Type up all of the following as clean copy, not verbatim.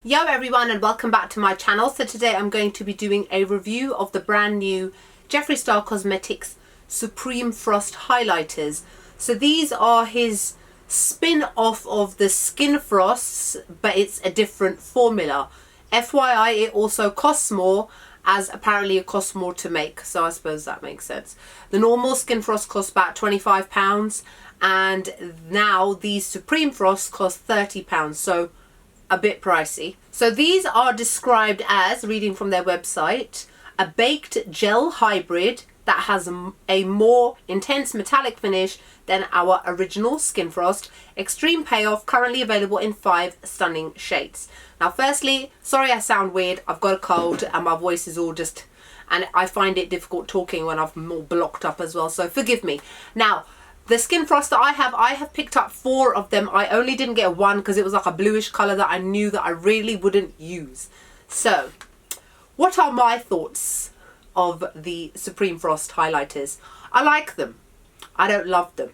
Yo everyone, and welcome back to my channel. So today I'm going to be doing a review of the brand new Jeffree Star Cosmetics Supreme Frost highlighters. So these are his spin-off of the Skin Frosts, but it's a different formula. FYI, it also costs more, as apparently it costs more to make, so I suppose that makes sense. The normal Skin Frost costs about £25, and now these Supreme Frosts cost £30, so a bit pricey. So these are described as, reading from their website, a baked gel hybrid that has a more intense metallic finish than our original Skin Frost. Extreme payoff, currently available in 5 stunning shades. Now firstly, sorry I sound weird, I've got a cold and my voice is all just, and I find it difficult talking when I'm all blocked up as well, so forgive me. Now, the Skin Frost that I have picked up 4 of them. I only didn't get one because it was like a bluish colour that I knew that I really wouldn't use. So, what are my thoughts of the Supreme Frost highlighters? I like them. I don't love them.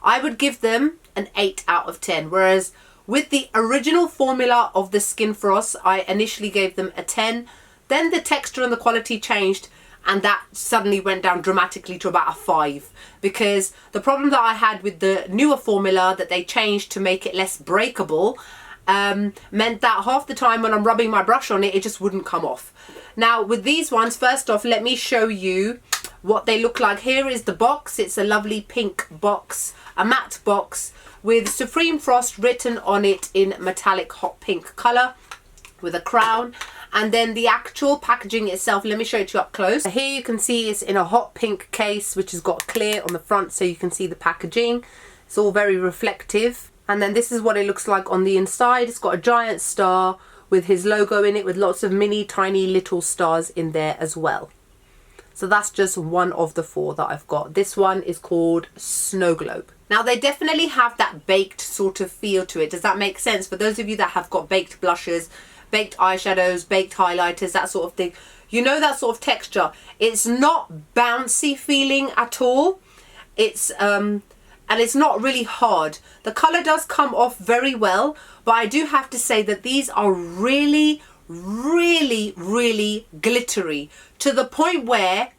I would give them an 8 out of 10. Whereas with the original formula of the Skin Frost, I initially gave them a 10. Then the texture and the quality changed, and that suddenly went down dramatically to about a 5, because the problem that I had with the newer formula that they changed to make it less breakable meant that half the time when I'm rubbing my brush on it, it just wouldn't come off. Now with these ones, first off, let me show you what they look like. Here is the box. It's a lovely pink box, a matte box with Supreme Frost written on it in metallic hot pink colour with a crown. And then the actual packaging itself, let me show it to you up close. Here you can see it's in a hot pink case, which has got clear on the front so you can see the packaging. It's all very reflective. And then this is what it looks like on the inside. It's got a giant star with his logo in it, with lots of mini tiny little stars in there as well. So that's just one of the 4 that I've got. This one is called Snow Globe. Now they definitely have that baked sort of feel to it. Does that make sense? For those of you that have got baked blushes, baked eyeshadows, baked highlighters, that sort of thing, you know that sort of texture. It's not bouncy feeling at all. It's and it's not really hard. The colour does come off very well, but I do have to say that these are really, really, really glittery, to the point where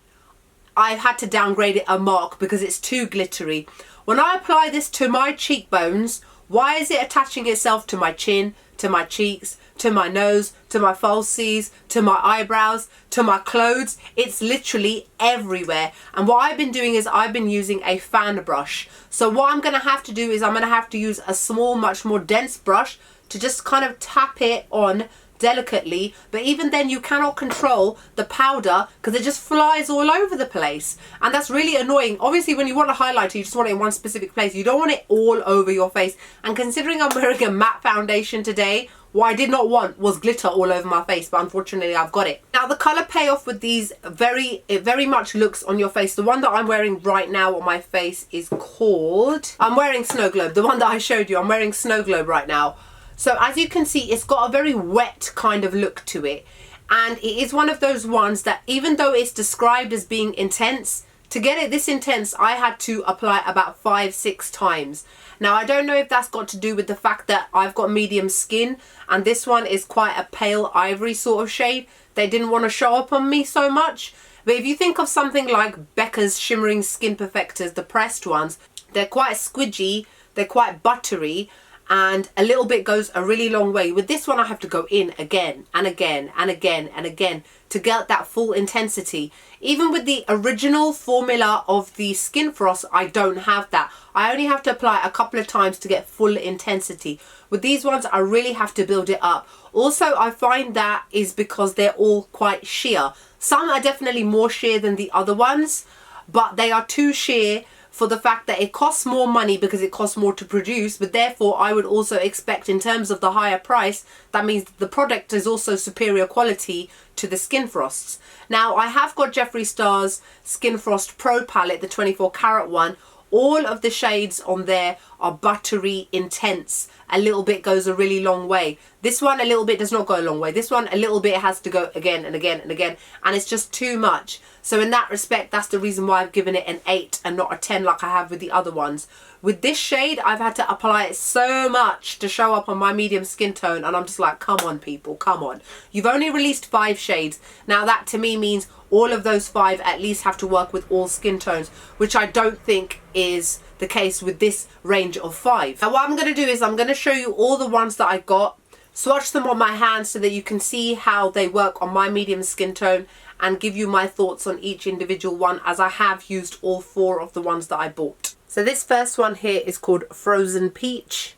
I've had to downgrade it a mark because it's too glittery. When I apply this to my cheekbones, why is it attaching itself to my chin, to my cheeks, to my nose, to my falsies, to my eyebrows, to my clothes? It's literally everywhere. And what I've been doing is I've been using a fan brush. So what I'm going to have to do is I'm going to have to use a small, much more dense brush to just kind of tap it on delicately. But even then you cannot control the powder because it just flies all over the place, and that's really annoying. Obviously when you want a highlighter, you just want it in one specific place. You don't want it all over your face. And considering I'm wearing a matte foundation today, what I did not want was glitter all over my face, but unfortunately I've got it. Now the colour payoff with these, it very much looks on your face. The one that I'm wearing right now on my face is called, I'm wearing Snow Globe. The one that I showed you, I'm wearing Snow Globe right now. So as you can see, it's got a very wet kind of look to it. And it is one of those ones that, even though it's described as being intense, to get it this intense, I had to apply about 5-6 times. Now, I don't know if that's got to do with the fact that I've got medium skin and this one is quite a pale ivory sort of shade. They didn't want to show up on me so much. But if you think of something like Becca's Shimmering Skin Perfectors, the pressed ones, they're quite squidgy, they're quite buttery, and a little bit goes a really long way. With this one I have to go in again and again and again and again to get that full intensity. Even with the original formula of the Skin Frost, I don't have that. I only have to apply a couple of times to get full intensity. With these ones I really have to build it up. Also, I find that is because they're all quite sheer. Some are definitely more sheer than the other ones, but they are too sheer for the fact that it costs more money because it costs more to produce. But therefore I would also expect, in terms of the higher price, that means the product is also superior quality to the Skin Frosts. Now I have got Jeffree Star's Skin Frost Pro palette, the 24 karat one. All of the shades on there are buttery intense. A little bit goes a really long way. This one a little bit does not go a long way. This one a little bit has to go again and again and again, and it's just too much. So in that respect, that's the reason why I've given it an 8 and not a 10 like I have with the other ones. With this shade, I've had to apply it so much to show up on my medium skin tone, and I'm just like, come on people, come on. You've only released 5 shades. Now that to me means all of those 5 at least have to work with all skin tones, which I don't think is the case with this range of 5. Now what I'm going to do is I'm going to show you all the ones that I got, swatch them on my hand so that you can see how they work on my medium skin tone, and give you my thoughts on each individual one, as I have used all 4 of the ones that I bought. So this first one here is called Frozen Peach.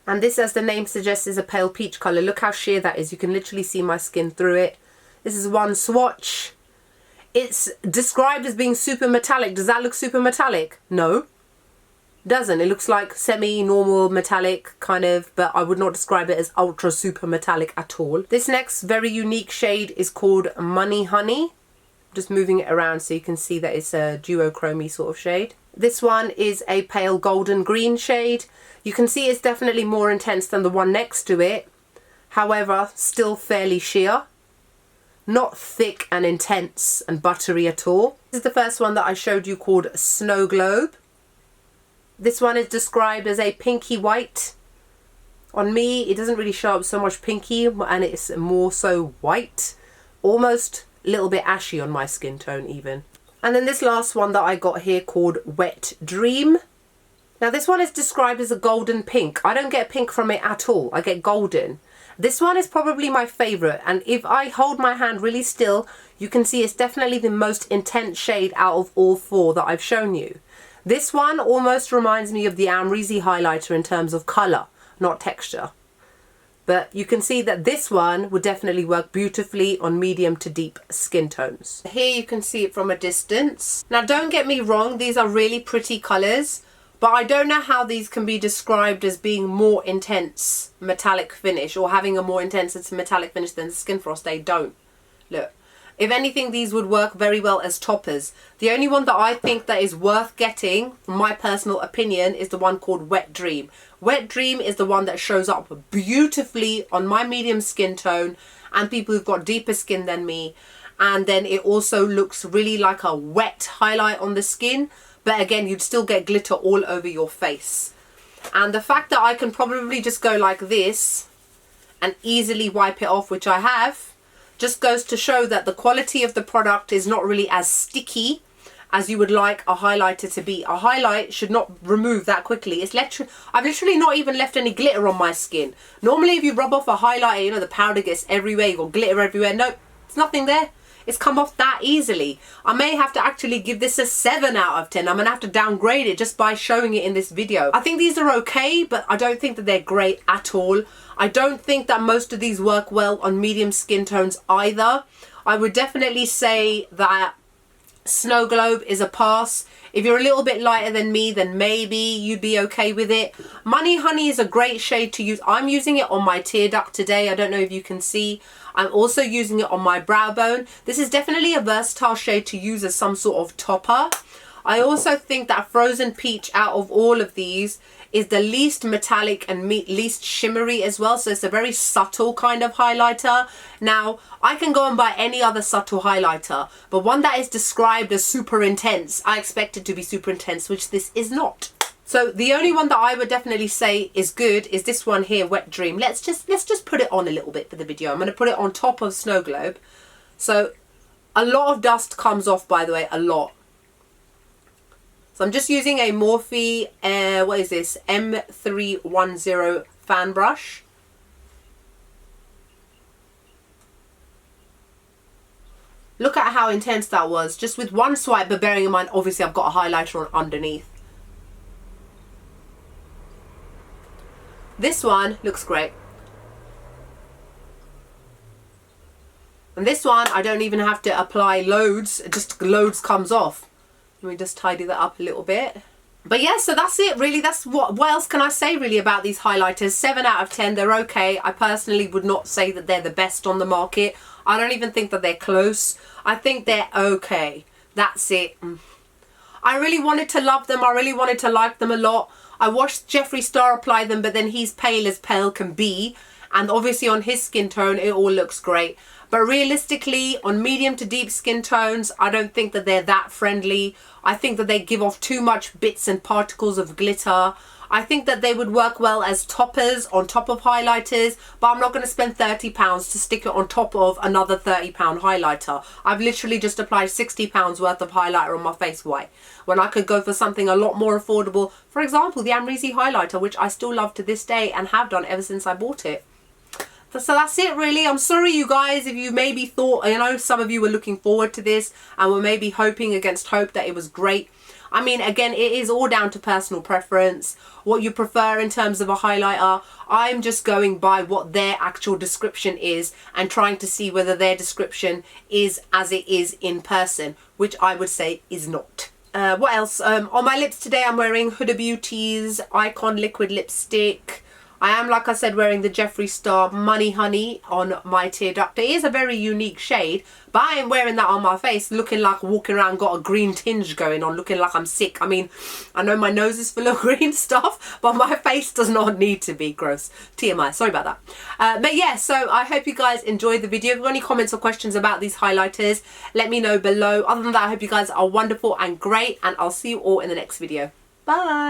And this, as the name suggests, is a pale peach colour. Look how sheer that is. You can literally see my skin through it. This is one swatch. It's described as being super metallic. Does that look super metallic? No. Doesn't. It looks like semi-normal metallic kind of, but I would not describe it as ultra super metallic at all. This next very unique shade is called Money Honey. Just moving it around so you can see that it's a duochrome sort of shade. This one is a pale golden green shade. You can see it's definitely more intense than the one next to it. However, still fairly sheer. Not thick and intense and buttery at all. This is the first one that I showed you called Snow Globe. This one is described as a pinky white. On me, it doesn't really show up so much pinky, and it's more so white. Almost a little bit ashy on my skin tone even. And then this last one that I got here called Wet Dream. Now this one is described as a golden pink. I don't get pink from it at all. I get golden. This one is probably my favourite, and if I hold my hand really still, you can see it's definitely the most intense shade out of all 4 that I've shown you. This one almost reminds me of the Amrezy highlighter in terms of colour, not texture. But you can see that this one would definitely work beautifully on medium to deep skin tones. Here you can see it from a distance. Now don't get me wrong, these are really pretty colours, but I don't know how these can be described as being more intense metallic finish, or having a more intense metallic finish than Skin Frost. They don't. Look. If anything, these would work very well as toppers. The only one that I think that is worth getting, from my personal opinion, is the one called Wet Dream. Wet Dream is the one that shows up beautifully on my medium skin tone and people who've got deeper skin than me. And then it also looks really like a wet highlight on the skin. But again, you'd still get glitter all over your face. And the fact that I can probably just go like this and easily wipe it off, which I have, just goes to show that the quality of the product is not really as sticky as you would like a highlighter to be. A highlight should not remove that quickly. I've literally not even left any glitter on my skin. Normally if you rub off a highlighter, you know, the powder gets everywhere, you've got glitter everywhere. Nope, there's nothing there. It's come off that easily. I may have to actually give this a 7 out of 10. I'm going to have to downgrade it just by showing it in this video. I think these are okay, but I don't think that they're great at all. I don't think that most of these work well on medium skin tones either. I would definitely say that Snow Globe is a pass. If you're a little bit lighter than me, then maybe you'd be okay with it. Money Honey is a great shade to use. I'm using it on my tear duct today. I don't know if you can see. I'm also using it on my brow bone. This is definitely a versatile shade to use as some sort of topper. I also think that Frozen Peach out of all of these is the least metallic and least shimmery as well. So it's a very subtle kind of highlighter. Now, I can go and buy any other subtle highlighter, but one that is described as super intense, I expect it to be super intense, which this is not. So the only one that I would definitely say is good is this one here, Wet Dream. Let's just put it on a little bit for the video. I'm going to put it on top of Snow Globe. So a lot of dust comes off, by the way, a lot. So I'm just using a Morphe, what is this, M310 fan brush. Look at how intense that was, just with one swipe, but bearing in mind, obviously I've got a highlighter on underneath. This one looks great. And this one, I don't even have to apply loads, just loads comes off. Let me just tidy that up a little bit. But yeah, so that's it really. That's what else can I say really about these highlighters? 7 out of 10, they're okay. I personally would not say that they're the best on the market. I don't even think that they're close. I think they're okay. That's it. I really wanted to love them. I really wanted to like them a lot. I watched Jeffree Star apply them, but then he's pale as pale can be. And obviously on his skin tone, it all looks great. But realistically, on medium to deep skin tones, I don't think that they're that friendly. I think that they give off too much bits and particles of glitter. I think that they would work well as toppers on top of highlighters, but I'm not going to spend £30 to stick it on top of another £30 highlighter. I've literally just applied £60 worth of highlighter on my face. Why? When I could go for something a lot more affordable. For example, the Amrezy highlighter, which I still love to this day and have done ever since I bought it. So that's it really. I'm sorry you guys if you maybe thought, you know, some of you were looking forward to this and were maybe hoping against hope that it was great. I mean, again, it is all down to personal preference, what you prefer in terms of a highlighter. I'm just going by what their actual description is and trying to see whether their description is as it is in person, which I would say is not. What else? On my lips today, I'm wearing Huda Beauty's Icon Liquid Lipstick. I am, like I said, wearing the Jeffree Star Money Honey on my tear duct. It is a very unique shade, but I am wearing that on my face, looking like walking around, got a green tinge going on, looking like I'm sick. I mean, I know my nose is full of green stuff, but my face does not need to be. Gross. TMI, sorry about that. But yeah, so I hope you guys enjoyed the video. If you've got any comments or questions about these highlighters, let me know below. Other than that, I hope you guys are wonderful and great, and I'll see you all in the next video. Bye.